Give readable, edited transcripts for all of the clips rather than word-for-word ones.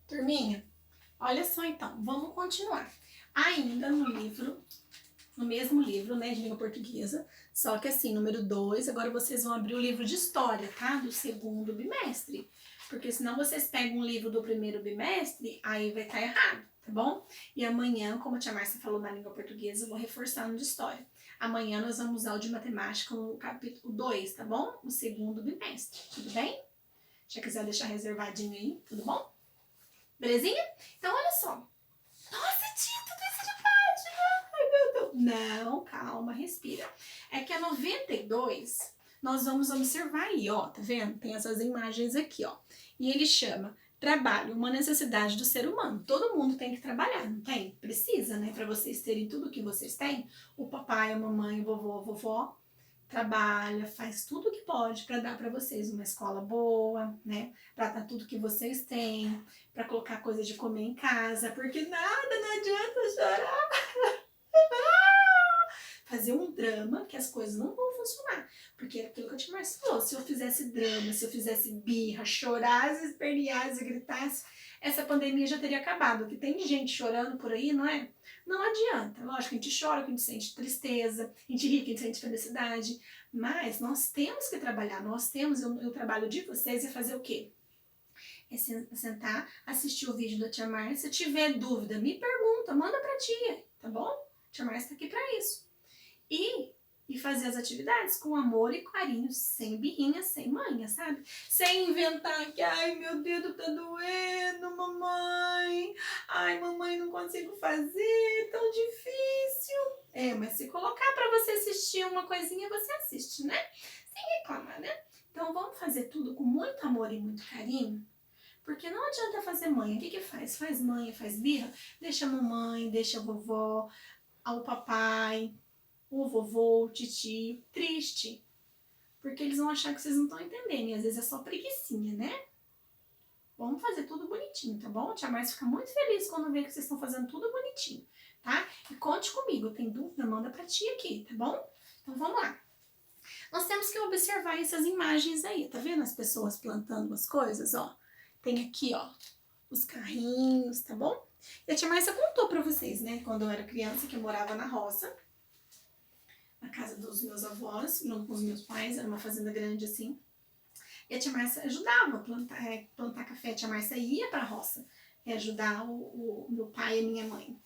Turminha, olha só então, vamos continuar. Ainda no mesmo livro, né, de língua portuguesa, só que assim, número 2, agora vocês vão abrir o livro de história, tá? Do segundo bimestre. Porque senão vocês pegam um livro do primeiro bimestre, aí vai estar errado, tá bom? E amanhã, como a tia Márcia falou na língua portuguesa, eu vou reforçar no de história. Amanhã nós vamos usar o de matemática no capítulo 2, tá bom? O segundo bimestre, tudo bem? Se quiser deixar reservadinho aí, tudo bom? Belezinha? Então, olha só. Nossa, tia, tudo isso de página. Ai, meu Deus. Não, calma, respira. É que a 92, nós vamos observar aí, ó. Tá vendo? Tem essas imagens aqui, ó. E ele chama trabalho, uma necessidade do ser humano. Todo mundo tem que trabalhar, não tem? Precisa, né? Para vocês terem tudo que vocês têm. O papai, a mamãe, o vovô, a vovó trabalha, faz tudo o que pode para dar para vocês uma escola boa, né? Para dar tudo que vocês têm, para colocar coisa de comer em casa, porque nada, não adianta chorar. Fazer um drama que as coisas não vão funcionar. Porque é aquilo que a tia Marcia falou, se eu fizesse drama, se eu fizesse birra, chorasse, esperneasse, gritasse, essa pandemia já teria acabado. Porque tem gente chorando por aí, não é? Não adianta. Lógico que a gente chora, que a gente sente tristeza, a gente ri, que a gente sente felicidade. Mas nós temos que trabalhar, nós temos, o trabalho de vocês é fazer o quê? É sentar, assistir o vídeo da tia Márcia. Se tiver dúvida, me pergunta, manda pra tia, tá bom? A tia Márcia tá aqui pra isso. E fazer as atividades com amor e carinho, sem birrinha, sem manha, sabe? Sem inventar que, ai, meu dedo tá doendo, mamãe. Ai, mamãe, não consigo fazer, tão difícil. É, mas se colocar pra você assistir uma coisinha, você assiste, né? Sem reclamar, né? Então vamos fazer tudo com muito amor e muito carinho. Porque não adianta fazer manha. O que que faz? Faz manha, faz birra, deixa a mamãe, deixa a vovó, ao papai, o vovô, o titio, triste. Porque eles vão achar que vocês não estão entendendo. E às vezes é só preguicinha, né? Vamos fazer tudo bonitinho, tá bom? A tia Márcia fica muito feliz quando vê que vocês estão fazendo tudo bonitinho, tá? E conte comigo. Tem dúvida? Manda pra tia aqui, tá bom? Então vamos lá. Nós temos que observar essas imagens aí, tá vendo? As pessoas plantando as coisas, ó. Tem aqui, ó, os carrinhos, tá bom? E a tia Márcia contou pra vocês, né? Quando eu era criança, que eu morava na roça, na casa dos meus avós, não com os meus pais, era uma fazenda grande assim. E a tia Márcia ajudava a plantar café. A tia Márcia ia pra roça ajudar o meu pai e a minha mãe.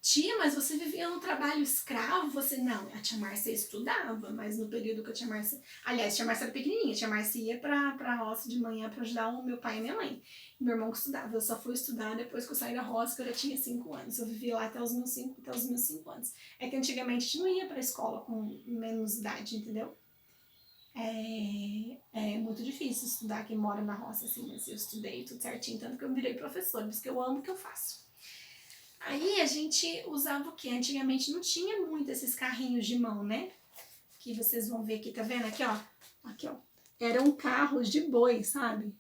Tia, mas você vivia no trabalho escravo? Você não. A tia Márcia estudava, mas no período que a tia Márcia. Aliás, a tia Márcia era pequenininha. A tia Márcia ia pra roça de manhã pra ajudar o meu pai e minha mãe. E meu irmão que estudava. Eu só fui estudar depois que eu saí da roça, que eu já tinha 5 anos. Eu vivi lá até os meus 5 anos. É que antigamente a gente não ia pra escola com menos idade, entendeu? É muito difícil estudar quem mora na roça, assim, mas eu estudei tudo certinho, tanto que eu virei professora, por isso que eu amo o que eu faço. Aí a gente usava o quê? Antigamente não tinha muito esses carrinhos de mão, né? Que vocês vão ver aqui, tá vendo? Aqui, ó. Aqui, ó. Eram carros de boi, sabe?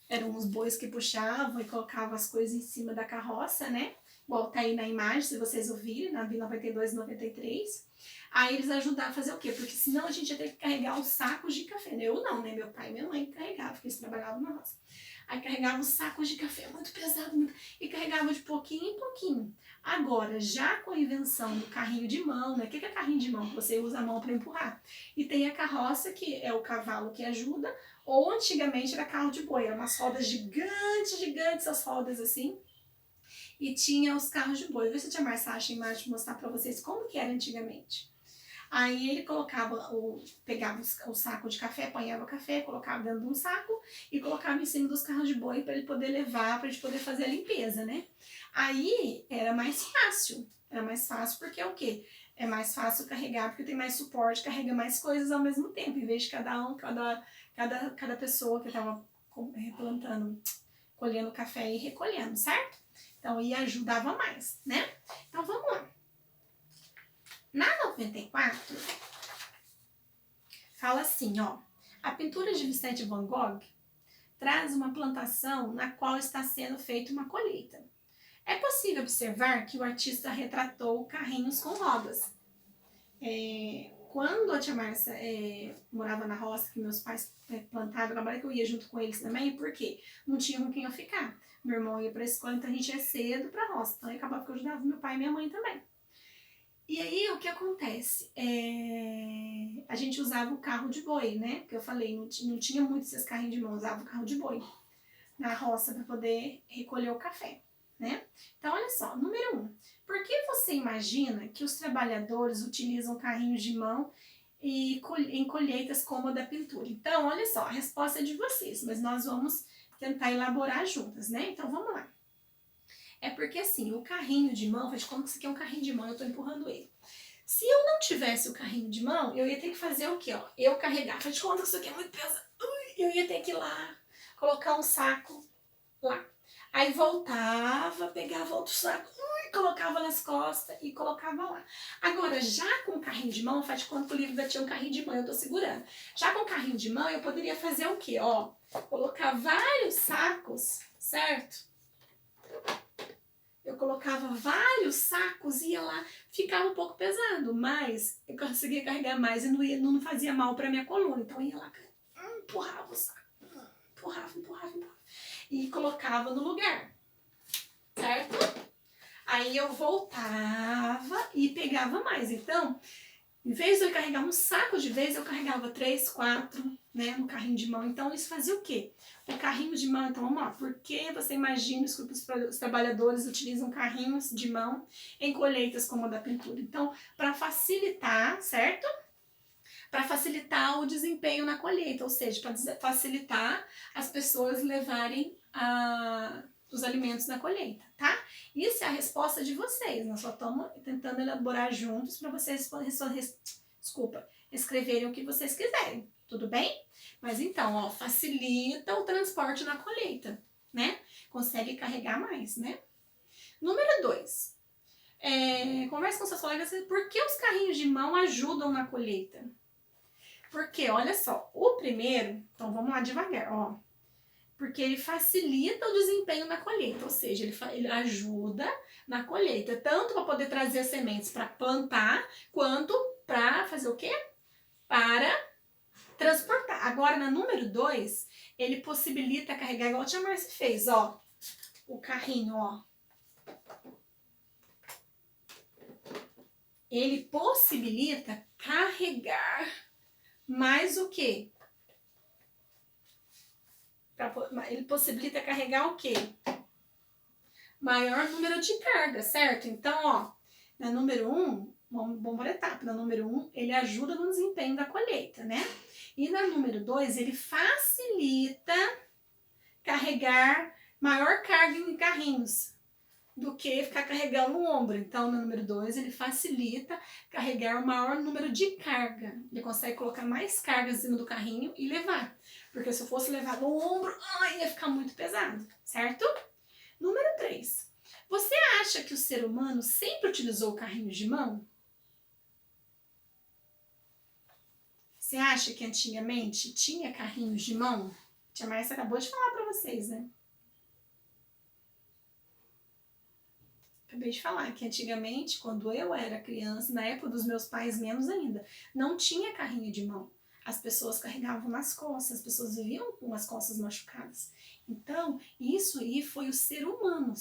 Eram uns bois que puxavam e colocavam as coisas em cima da carroça, né? Igual tá aí na imagem, se vocês ouvirem, na 92 e 93. Aí eles ajudavam a fazer o quê? Porque senão a gente ia ter que carregar os sacos de café. Eu não, né? Meu pai e minha mãe carregavam, porque eles trabalhavam na roça. Aí carregava os sacos de café, muito pesado, e carregava de pouquinho em pouquinho. Agora, já com a invenção do carrinho de mão, né? O que é carrinho de mão? Você usa a mão para empurrar. E tem a carroça, que é o cavalo que ajuda, ou antigamente era carro de boi, eram umas rodas gigantes, gigantes as rodas assim. E tinha os carros de boi. Vê se a tia Marcia acha a imagem de mostrar para vocês como que era antigamente. Aí ele pegava o saco de café, apanhava o café, colocava dentro de um saco e colocava em cima dos carros de boi para ele poder levar, para a gente poder fazer a limpeza, né? Aí era mais fácil. Era mais fácil porque é o quê? É mais fácil carregar porque tem mais suporte, carrega mais coisas ao mesmo tempo, em vez de cada pessoa que estava plantando, colhendo café e recolhendo, certo? Então aí ajudava mais, né? Então vamos lá. Na 94, fala assim, ó. A pintura de Vicente Van Gogh traz uma plantação na qual está sendo feita uma colheita. É possível observar que o artista retratou carrinhos com rodas. quando a tia Márcia morava na roça, que meus pais plantavam, agora que eu ia junto com eles também, porque não tinha com quem eu ficar. Meu irmão ia pra escola, então a gente ia cedo pra roça. Então acabava que eu ajudava meu pai e minha mãe também. E aí o que acontece? A gente usava o carro de boi, né? Porque eu falei, não tinha muito esses carrinhos de mão, usava o carro de boi na roça para poder recolher o café, né? Então, olha só, número 1. Por que você imagina que os trabalhadores utilizam carrinhos de mão em colheitas como a da pintura? Então, olha só, a resposta é de vocês, mas nós vamos tentar elaborar juntas, né? Então, vamos lá. É porque assim, o carrinho de mão, faz de conta que isso aqui é um carrinho de mão, eu tô empurrando ele. Se eu não tivesse o carrinho de mão, eu ia ter que fazer o quê, ó? Eu carregar, faz de conta que isso aqui é muito pesado. Eu ia ter que ir lá, colocar um saco lá. Aí voltava, pegava outro saco, colocava nas costas e colocava lá. Agora, já com o carrinho de mão, faz de conta que o livro ainda tinha um carrinho de mão, eu tô segurando. Já com o carrinho de mão, eu poderia fazer o quê, ó? Colocar vários sacos, certo? Eu colocava vários sacos, ia lá, ficava um pouco pesado, mas eu conseguia carregar mais e não fazia mal para minha coluna. Então eu ia lá, empurrava o saco, empurrava. E colocava no lugar, certo? Aí eu voltava e pegava mais. Então, em vez de eu carregar um saco de vez, eu carregava 3, 4, né, no carrinho de mão. Então, isso fazia o quê? O carrinho de mão, então vamos lá. Por que você imagina que os trabalhadores utilizam carrinhos de mão em colheitas como a da pintura? Então, para facilitar, certo? Para facilitar o desempenho na colheita, ou seja, para facilitar as pessoas levarem os alimentos na colheita, tá? Isso é a resposta de vocês, nós só estamos tentando elaborar juntos para vocês escreverem o que vocês quiserem, tudo bem? Mas então, ó, facilita o transporte na colheita, né? Consegue carregar mais, né? Número 2. Converse com seus colegas por que os carrinhos de mão ajudam na colheita. Porque, olha só, o primeiro, então vamos lá devagar, ó. Porque ele facilita o desempenho na colheita, ou seja, ele ajuda na colheita, tanto para poder trazer as sementes para plantar, quanto para fazer o quê? Para transportar. Agora, na número 2, ele possibilita carregar, igual a tia Márcia fez, ó, o carrinho, ó. Ele possibilita carregar mais o quê? Ele possibilita carregar o quê? Maior número de cargas, certo? Então, ó, na número 1, vamos por etapa. Na número 1, ele ajuda no desempenho da colheita, né? E na número 2, ele facilita carregar maior carga em carrinhos do que ficar carregando no ombro. Então, no número 2, ele facilita carregar o maior número de carga. Ele consegue colocar mais cargas em cima do carrinho e levar. Porque se eu fosse levar no ombro, ia ficar muito pesado, certo? Número 3. Você acha que o ser humano sempre utilizou carrinhos de mão? Você acha que antigamente tinha carrinhos de mão? A tia Márcia acabou de falar para vocês, né? Acabei de falar que antigamente, quando eu era criança, na época dos meus pais menos ainda, não tinha carrinho de mão. As pessoas carregavam nas costas, as pessoas viviam com as costas machucadas. Então, isso aí foi o ser humano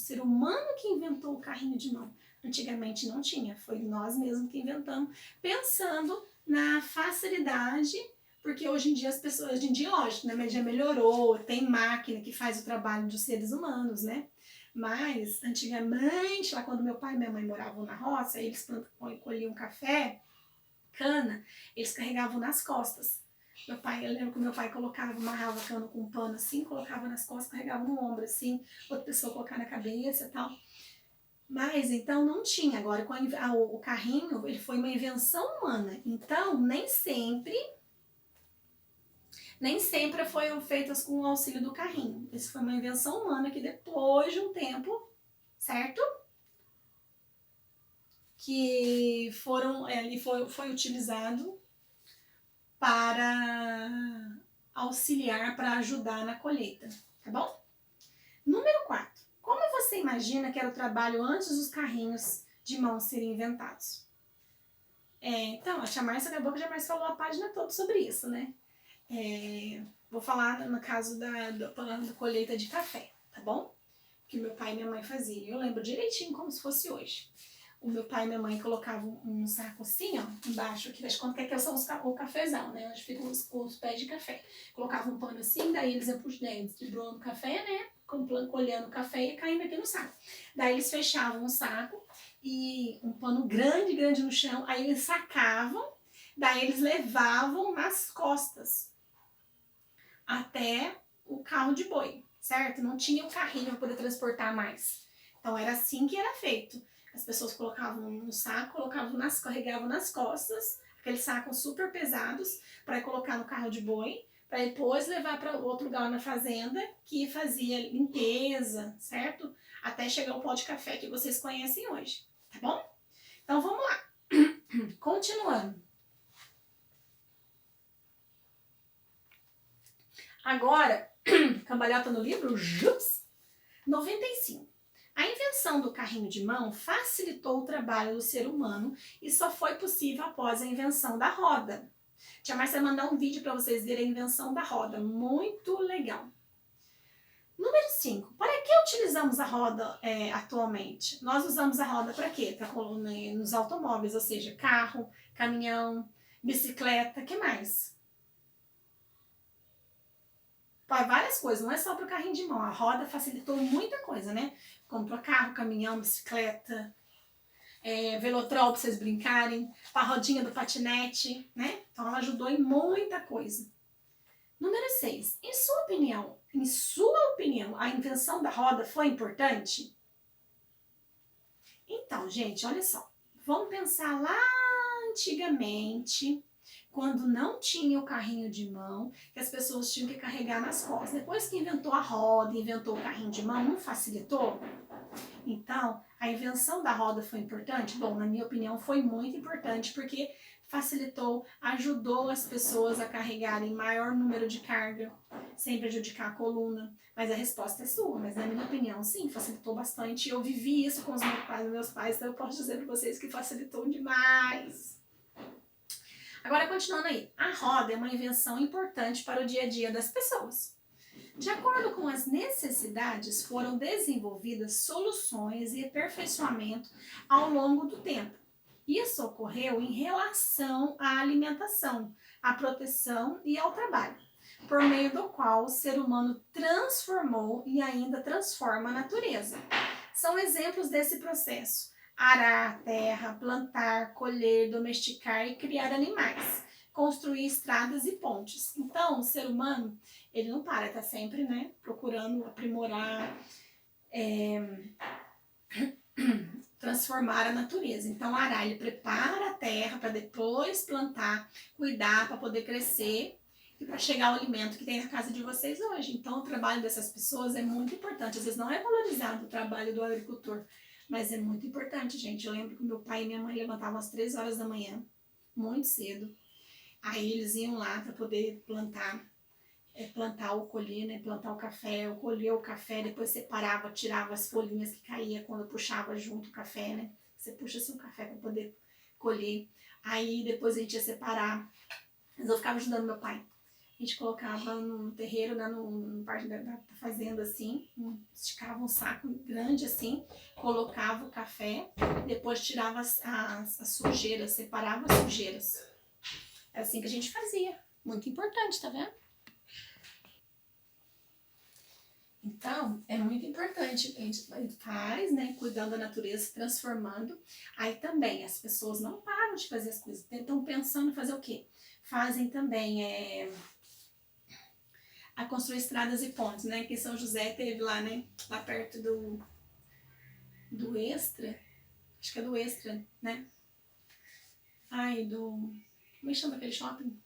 que inventou o carrinho de mão. Antigamente não tinha, foi nós mesmos que inventamos, pensando na facilidade, porque hoje em dia as pessoas, hoje em dia, lógico, né, já melhorou, tem máquina que faz o trabalho dos seres humanos, né? Mas, antigamente, lá quando meu pai e minha mãe moravam na roça, eles colhiam café, cana, eles carregavam nas costas. Eu lembro que meu pai amarrava a cana com um pano assim, colocava nas costas, carregava no ombro assim, outra pessoa colocava na cabeça e tal. Mas, então, não tinha. Agora, com o carrinho, ele foi uma invenção humana. Então, nem sempre foram feitas com o auxílio do carrinho. Isso foi uma invenção humana que depois de um tempo, certo? Que foi utilizado para auxiliar, para ajudar na colheita, tá bom? Número 4. Como você imagina que era o trabalho antes dos carrinhos de mão serem inventados? Então, a tia Márcia acabou que a tia Márcia falou a página toda sobre isso, né? Vou falar no caso da colheita de café, tá bom? Que meu pai e minha mãe faziam. Eu lembro direitinho como se fosse hoje. O meu pai e minha mãe colocavam um saco assim, ó, embaixo, que faz conta que aqui são o cafezal, né? Onde ficam os pés de café. Colocavam um pano assim, daí eles iam pros dentes, distribuindo o café, né? Colhendo o café e caindo aqui no saco. Daí eles fechavam o saco e um pano grande, grande no chão, aí eles sacavam, daí eles levavam nas costas até o carro de boi, certo? Não tinha o carrinho para poder transportar mais. Então era assim que era feito. As pessoas colocavam no saco, carregavam nas costas, aqueles sacos super pesados, para colocar no carro de boi, para depois levar para outro lugar na fazenda, que fazia limpeza, certo? Até chegar o pó de café que vocês conhecem hoje, tá bom? Então vamos lá. Continuando. Agora, cambalhota no livro, jups, 95. A invenção do carrinho de mão facilitou o trabalho do ser humano e só foi possível após a invenção da roda. Tia Márcia vai mandar um vídeo para vocês verem a invenção da roda, muito legal. Número 5. Para que utilizamos a roda atualmente? Nós usamos a roda para quê? Para nos automóveis, ou seja, carro, caminhão, bicicleta, que mais? Para várias coisas, não é só para o carrinho de mão. A roda facilitou muita coisa, né? Como para carro, caminhão, bicicleta, velotrol para vocês brincarem, para a rodinha do patinete, né? Então ela ajudou em muita coisa. Número 6. Em sua opinião, a invenção da roda foi importante? Então, gente, olha só. Vamos pensar lá antigamente, quando não tinha o carrinho de mão, que as pessoas tinham que carregar nas costas. Depois que inventou a roda, inventou o carrinho de mão, não facilitou? Então, a invenção da roda foi importante? Bom, na minha opinião, foi muito importante, porque facilitou, ajudou as pessoas a carregarem maior número de carga, sem prejudicar a coluna. Mas a resposta é sua, mas na minha opinião, sim, facilitou bastante. Eu vivi isso com os meus pais, então eu posso dizer para vocês que facilitou demais. Agora, continuando aí, a roda é uma invenção importante para o dia a dia das pessoas. De acordo com as necessidades, foram desenvolvidas soluções e aperfeiçoamento ao longo do tempo. Isso ocorreu em relação à alimentação, à proteção e ao trabalho, por meio do qual o ser humano transformou e ainda transforma a natureza. São exemplos desse processo: arar a terra, plantar, colher, domesticar e criar animais, construir estradas e pontes. Então, o ser humano, ele não para, tá sempre, né, procurando aprimorar, transformar a natureza. Então, arar, ele prepara a terra para depois plantar, cuidar para poder crescer e para chegar ao alimento que tem na casa de vocês hoje. Então, o trabalho dessas pessoas é muito importante. Às vezes não é valorizado o trabalho do agricultor, mas é muito importante, gente. Eu lembro que meu pai e minha mãe levantavam às 3 horas da manhã, muito cedo. Aí eles iam lá para poder plantar ou colher, né? Plantar o café, ou colher o café, depois separava, tirava as folhinhas que caía quando puxava junto o café, né? Você puxa assim o café para poder colher. Aí depois a gente ia separar. Mas eu ficava ajudando meu pai. A gente colocava no terreiro, né, no parte da fazenda assim, esticava um saco grande assim, colocava o café, depois tirava as sujeiras, separava as sujeiras. É assim que a gente fazia. Muito importante, tá vendo? Então, é muito importante. A gente faz, né, cuidando da natureza, se transformando. Aí também, as pessoas não param de fazer as coisas. Estão pensando em fazer o quê? Fazem também a construir estradas e pontes, né? Que São José teve lá, né? Lá perto do Extra. Acho que é do Extra, né? Como é que chama aquele shopping?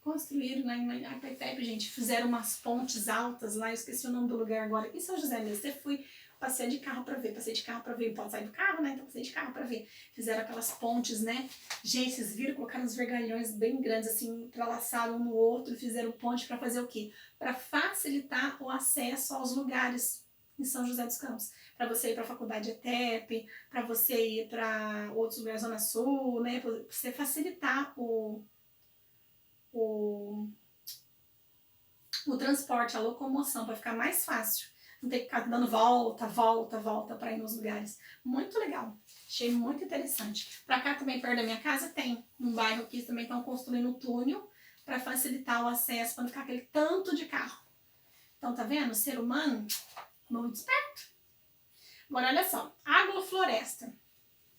Construíram lá em Arpetep, gente. Fizeram umas pontes altas lá. Eu esqueci o nome do lugar agora. Em São José mesmo. Eu fui passear de carro pra ver. Não pode sair do carro, né? Então passei de carro pra ver. Fizeram aquelas pontes, né? Gente, vocês viram? Colocaram uns vergalhões bem grandes, assim, entrelaçaram um no outro. Fizeram ponte pra fazer o quê? Pra facilitar o acesso aos lugares. em São José dos Campos. Para você ir para a faculdade ETEP, para você ir para outros lugares, Zona Sul, né? Para você facilitar o, o transporte, a locomoção, para ficar mais fácil. Não ter que ficar dando volta, volta, volta para ir nos lugares. Muito legal. Achei muito interessante. Para cá também, perto da minha casa, tem um bairro aqui também estão construindo um túnel para facilitar o acesso, para não ficar aquele tanto de carro. Então, tá vendo? O ser humano, muito esperto. Agora, olha só. Agrofloresta.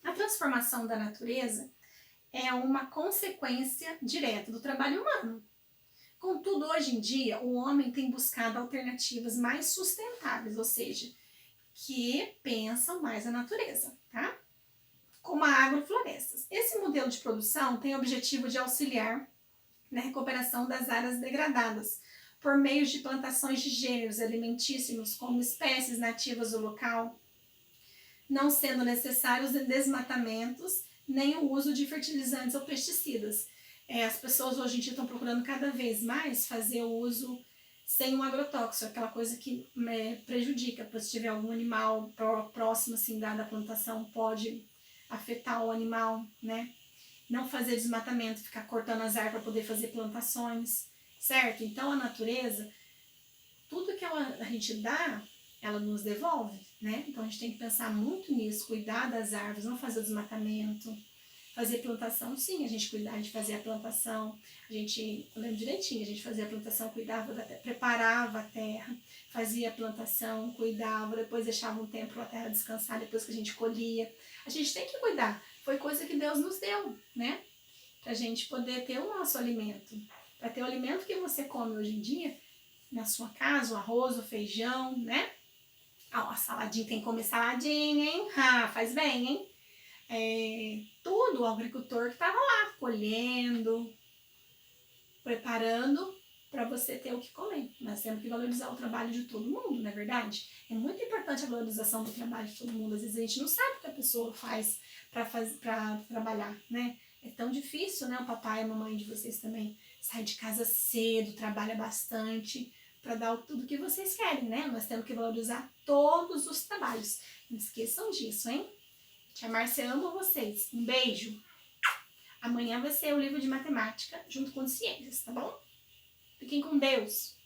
A transformação da natureza é uma consequência direta do trabalho humano. Contudo, hoje em dia, o homem tem buscado alternativas mais sustentáveis, ou seja, que pensam mais na natureza, tá? Como a agroflorestas. Esse modelo de produção tem o objetivo de auxiliar na recuperação das áreas degradadas, por meio de plantações de gêneros alimentícios como espécies nativas do local, não sendo necessários desmatamentos nem o uso de fertilizantes ou pesticidas. As pessoas hoje em dia estão procurando cada vez mais fazer o uso sem um agrotóxico, aquela coisa que prejudica, se tiver algum animal próximo assim, da plantação, pode afetar o animal, né? Não fazer desmatamento, ficar cortando as árvores para poder fazer plantações, certo? Então a natureza, tudo que a gente dá, ela nos devolve, né? Então a gente tem que pensar muito nisso, cuidar das árvores, não fazer desmatamento, fazer plantação, sim, a gente cuidar de fazer a plantação, eu lembro direitinho, a gente fazia a plantação, cuidava da terra, preparava a terra, fazia a plantação, cuidava, depois deixava um tempo para a terra descansar, depois que a gente colhia. A gente tem que cuidar, foi coisa que Deus nos deu, né? Pra gente poder ter o nosso alimento. Para ter o alimento que você come hoje em dia, na sua casa, o arroz, o feijão, né? A saladinha, tem que comer saladinha, hein? Faz bem, hein? Tudo o agricultor que estava lá colhendo, preparando para você ter o que comer. Nós temos que valorizar o trabalho de todo mundo, não é verdade? É muito importante a valorização do trabalho de todo mundo. Às vezes a gente não sabe o que a pessoa faz para trabalhar, né? É tão difícil, né? O papai e a mamãe de vocês também saem de casa cedo, trabalha bastante para dar tudo que vocês querem, né? Nós temos que valorizar todos os trabalhos. Não esqueçam disso, hein? Tia Márcia ama vocês. Um beijo. Amanhã vai ser o livro de matemática junto com ciências, tá bom? Fiquem com Deus.